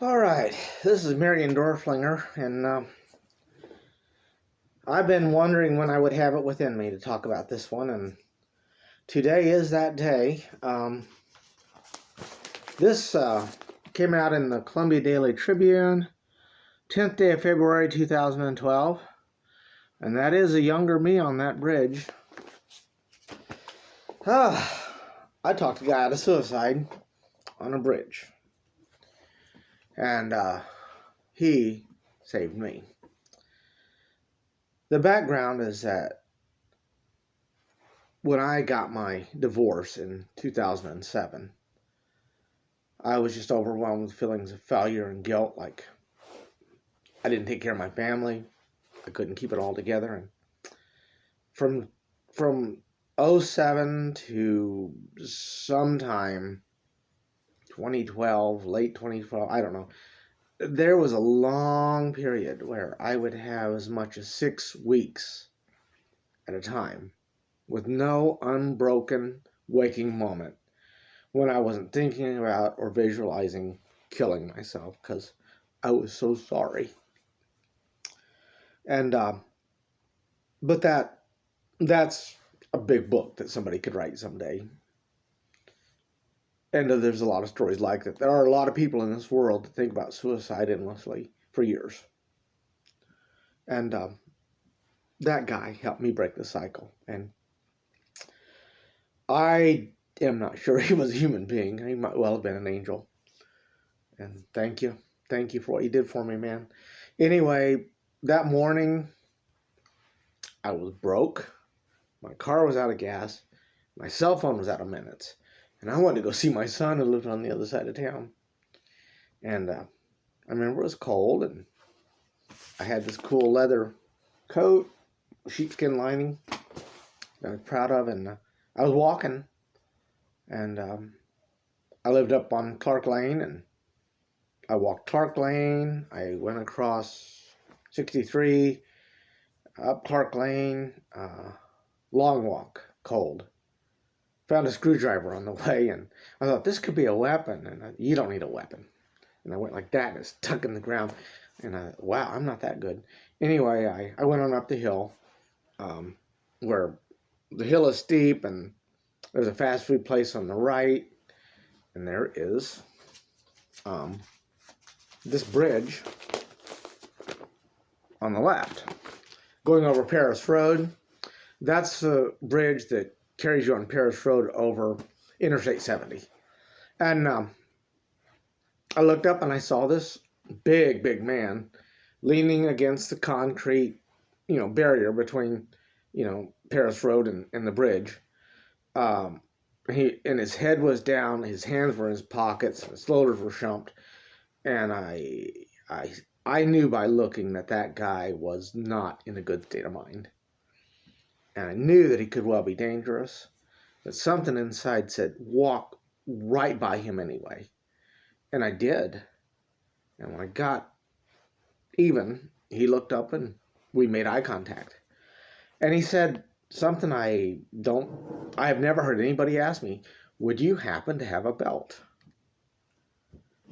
All right, this is Marion Dorflinger, and I've been wondering when I would have it within me to talk about this one, and today is that day. This came out in the Columbia Daily Tribune, 10th day of February 2012, and that is a younger me on that bridge. I talked a guy out of suicide on a bridge, and he saved me. The background is that when I got my divorce in 2007, I was just overwhelmed with feelings of failure and guilt. Like, I didn't take care of my family. I couldn't keep it all together. And from '07 to sometime 2012, late 2012, I don't know, there was a long period where I would have as much as 6 weeks at a time with no unbroken waking moment when I wasn't thinking about or visualizing killing myself because I was so sorry. And but that's a big book that somebody could write someday. And there's a lot of stories like that. There are a lot of people in this world that think about suicide endlessly for years. And that guy helped me break the cycle. And I am not sure he was a human being. He might well have been an angel. And thank you. Thank you for what you did for me, man. Anyway, that morning, I was broke. My car was out of gas. My cell phone was out of minutes. And I wanted to go see my son who lived on the other side of town. And I remember it was cold, and I had this cool leather coat, sheepskin lining that I was proud of. And I was walking, and I lived up on Clark Lane, and I walked Clark Lane. I went across 63, up Clark Lane, long walk, cold. Found a screwdriver on the way, and I thought, this could be a weapon. And you don't need a weapon. And I went like that, and it's stuck in the ground. And wow, I'm not that good. Anyway, I went on up the hill, where the hill is steep, and there's a fast food place on the right, and there is this bridge on the left, going over Paris Road. That's the bridge that carries you on Paris Road over Interstate 70. And I looked up and I saw this big man leaning against the concrete, barrier between, Paris Road and the bridge. And his head was down, his hands were in his pockets, his shoulders were slumped, and I knew by looking that guy was not in a good state of mind. And I knew that he could well be dangerous, but something inside said, walk right by him anyway. And I did. And when I got even, he looked up and we made eye contact. And he said something I have never heard anybody ask me, would you happen to have a belt?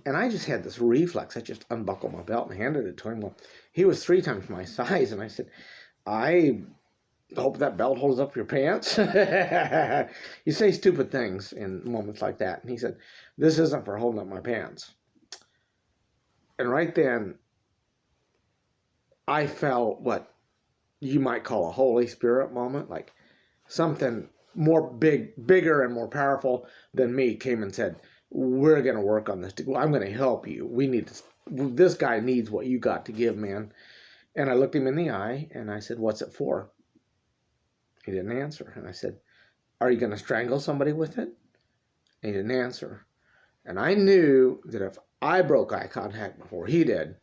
And I just had this reflex. I just unbuckled my belt and handed it to him. Well, he was 3 times my size, and I said, I hope that belt holds up your pants. You say stupid things in moments like that. And he said, this isn't for holding up my pants. And right then, I felt what you might call a Holy Spirit moment, like something bigger and more powerful than me came and said, we're going to work on this. I'm going to help you. This guy needs what you got to give, man. And I looked him in the eye and I said, what's it for? He didn't answer. And I said, are you going to strangle somebody with it? And he didn't answer. And I knew that if I broke eye contact before he did,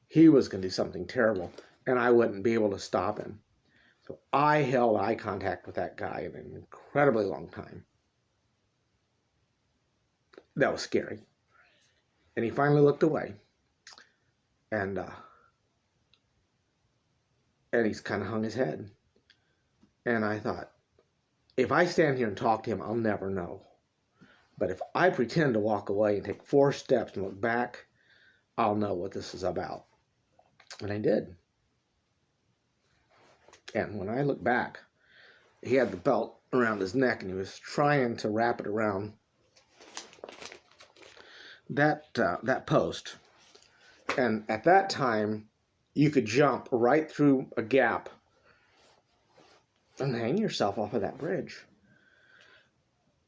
he was going to do something terrible, and I wouldn't be able to stop him. So I held eye contact with that guy in an incredibly long time. That was scary. And he finally looked away. And he's kind of hung his head. And I thought, if I stand here and talk to him, I'll never know. But if I pretend to walk away and take 4 steps and look back, I'll know what this is about. And I did. And when I look back, he had the belt around his neck and he was trying to wrap it around that post. And at that time, you could jump right through a gap and hang yourself off of that bridge.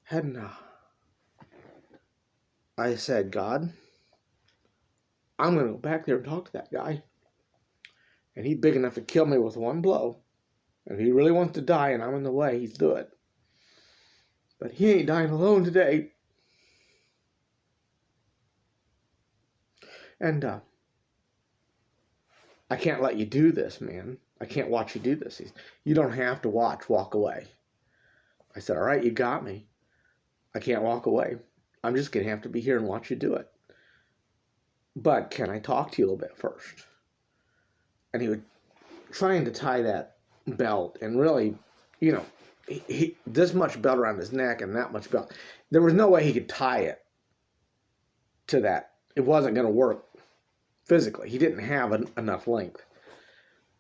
And I said, God, I'm going to go back there and talk to that guy. And he's big enough to kill me with one blow. And if he really wants to die and I'm in the way, he's do it. But he ain't dying alone today. And I can't let you do this, man. I can't watch you do this. You don't have to watch, walk away. I said, all right, you got me. I can't walk away. I'm just going to have to be here and watch you do it. But can I talk to you a little bit first? And he was trying to tie that belt and really, you know, he this much belt around his neck and that much belt. There was no way he could tie it to that. It wasn't going to work physically. He didn't have enough length.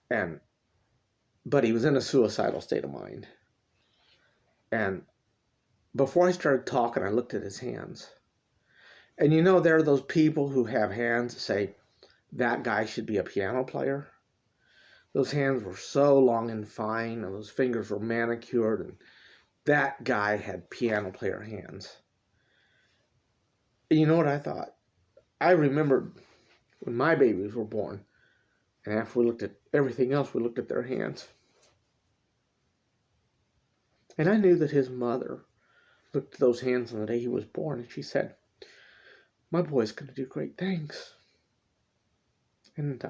But he was in a suicidal state of mind. And before I started talking, I looked at his hands. And you know, there are those people who have hands that say, that guy should be a piano player. Those hands were so long and fine, and those fingers were manicured, and that guy had piano player hands. And you know what I thought? I remembered when my babies were born, and after we looked at everything else, we looked at their hands. And I knew that his mother looked at those hands on the day he was born, and she said, my boy's going to do great things. And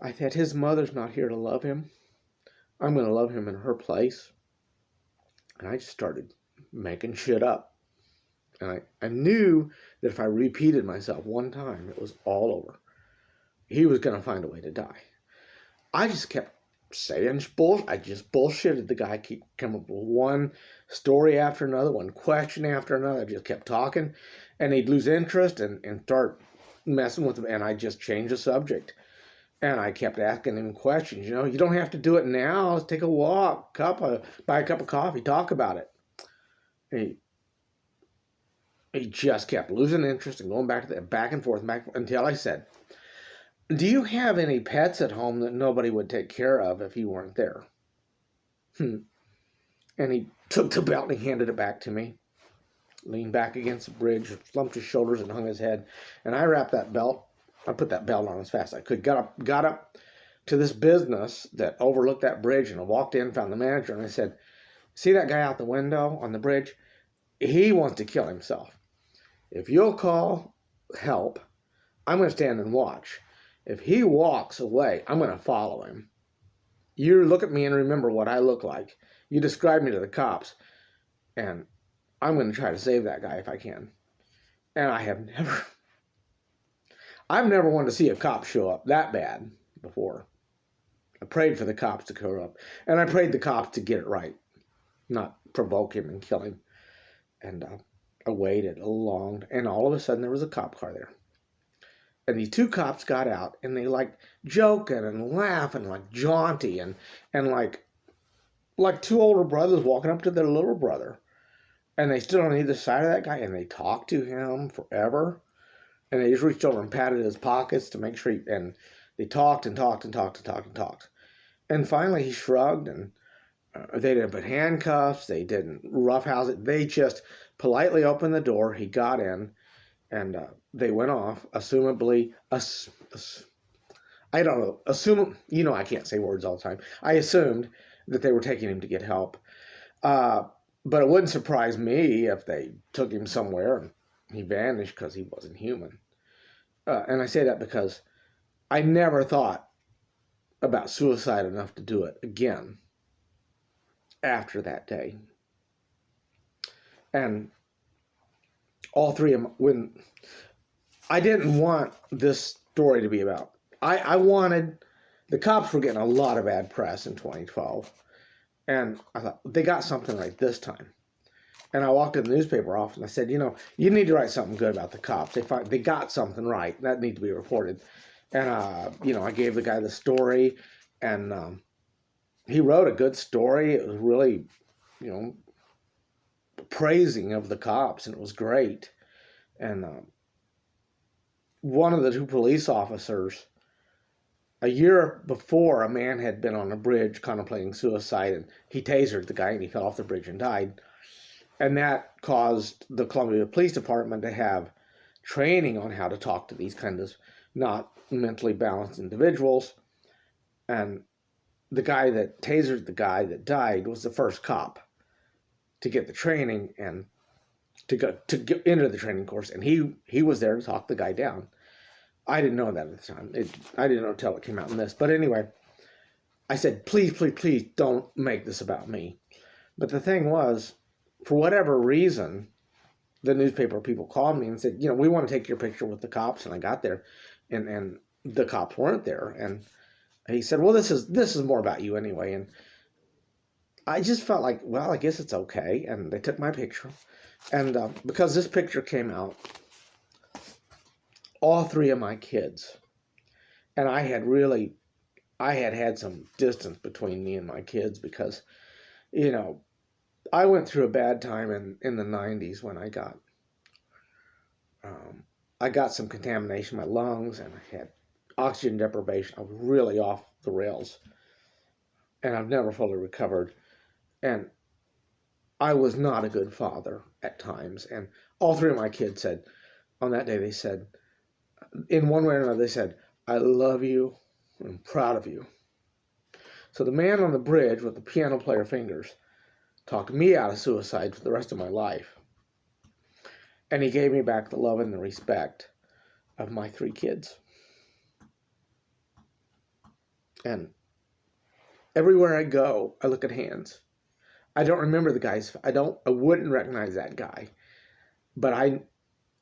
I said, his mother's not here to love him. I'm going to love him in her place. And I just started making shit up. And I knew that if I repeated myself one time, it was all over. He was going to find a way to die. I just kept saying bullshit. I just bullshitted the guy. Keep coming up with one story after another, one question after another. I just kept talking. And he'd lose interest and start messing with him. And I just changed the subject. And I kept asking him questions. You know, you don't have to do it now. Let's take a walk, buy a cup of coffee, talk about it. He just kept losing interest and going back and forth until I said, do you have any pets at home that nobody would take care of if you weren't there? And he took the belt and he handed it back to me, leaned back against the bridge, slumped his shoulders and hung his head. And I wrapped that belt. I put that belt on as fast as I could. Got up to this business that overlooked that bridge, and I walked in, found the manager, and I said, see that guy out the window on the bridge? He wants to kill himself. If you'll call help, I'm going to stand and watch. If he walks away, I'm going to follow him. You look at me and remember what I look like. You describe me to the cops, and I'm going to try to save that guy if I can. And I've never wanted to see a cop show up that bad before. I prayed for the cops to come up, and I prayed the cops to get it right, not provoke him and kill him. And I waited long, and all of a sudden there was a cop car there. And these two cops got out, and they like joking and laughing, like jaunty, and like two older brothers walking up to their little brother. And they stood on either side of that guy, and they talked to him forever. And they just reached over and patted his pockets to make sure and they talked and talked and talked and talked and talked. And finally he shrugged, and they didn't put handcuffs, they didn't roughhouse it. They just politely opened the door, he got in, and they went off, assumably, I don't know, I can't say words all the time. I assumed that they were taking him to get help. But it wouldn't surprise me if they took him somewhere and he vanished because he wasn't human. And I say that because I never thought about suicide enough to do it again after that day. And all three of them, when I didn't want this story to be about, I wanted, the cops were getting a lot of bad press in 2012. And I thought, they got something right this time. And I walked in the newspaper office and I said, you need to write something good about the cops. They got something right that need to be reported. And I gave the guy the story, and he wrote a good story. It was really, you know, praising of the cops, and it was great. And one of the two police officers, a year before, a man had been on a bridge contemplating suicide, and he tasered the guy, and he fell off the bridge and died. And that caused the Columbia Police Department to have training on how to talk to these kinds of not mentally balanced individuals. And the guy that tasered the guy that died was the first cop to get the training and to get into the training course. And he was there to talk the guy down. I didn't know that at the time. I didn't know until it came out in this. But anyway, I said, please, please, please don't make this about me. But the thing was, for whatever reason, the newspaper people called me and said, we want to take your picture with the cops. And I got there, and the cops weren't there. And he said, well, this is more about you anyway. And I just felt like, well, I guess it's okay. And they took my picture. And because this picture came out, all three of my kids, and I had some distance between me and my kids because, I went through a bad time in the 90s when I got some contamination in my lungs, and I had oxygen deprivation. I was really off the rails, and I've never fully recovered. And I was not a good father at times. And all three of my kids said, on that day, they said, in one way or another, they said, I love you, and I'm proud of you. So the man on the bridge with the piano player fingers talked me out of suicide for the rest of my life. And he gave me back the love and the respect of my three kids. And everywhere I go, I look at hands. I don't remember the guy's. I wouldn't recognize that guy. But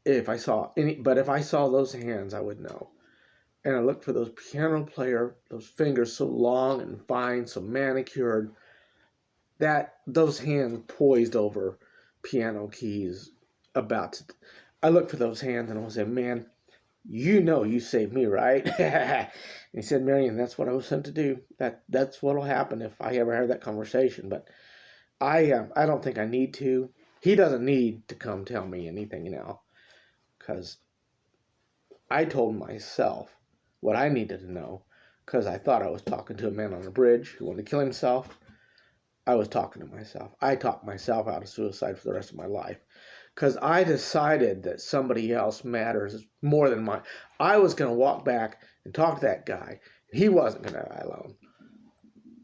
if I saw those hands, I would know. And I looked for those piano player, those fingers so long and fine, so manicured, that those hands poised over piano keys I looked for those hands and I said, man, you saved me, right? And he said, Marion, that's what I was sent to do. That's what'll happen if I ever have that conversation. But I don't think I need to. He doesn't need to come tell me anything now, because I told myself what I needed to know, because I thought I was talking to a man on a bridge who wanted to kill himself. I was talking to myself. I talked myself out of suicide for the rest of my life, because I decided that somebody else matters more than mine. I was going to walk back and talk to that guy. He wasn't going to die alone.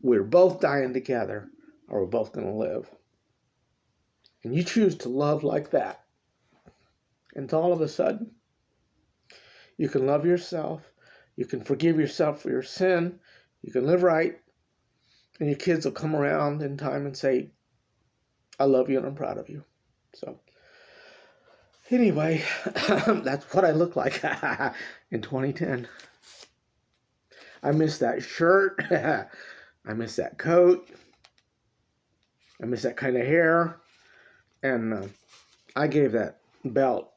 We were both dying together, or we're both going to live. And you choose to love like that. And all of a sudden, you can love yourself. You can forgive yourself for your sin. You can live right. And your kids will come around in time and say, I love you and I'm proud of you. So, anyway, that's what I look like in 2010. I miss that shirt. I miss that coat. I miss that kind of hair. And I gave that belt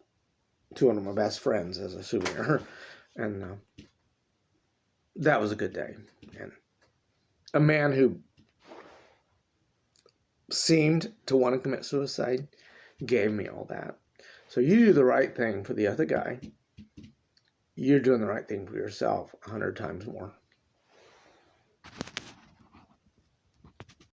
to one of my best friends as a souvenir. And that was a good day. And a man who seemed to want to commit suicide gave me all that. So you do the right thing for the other guy. You're doing the right thing for yourself 100 times more.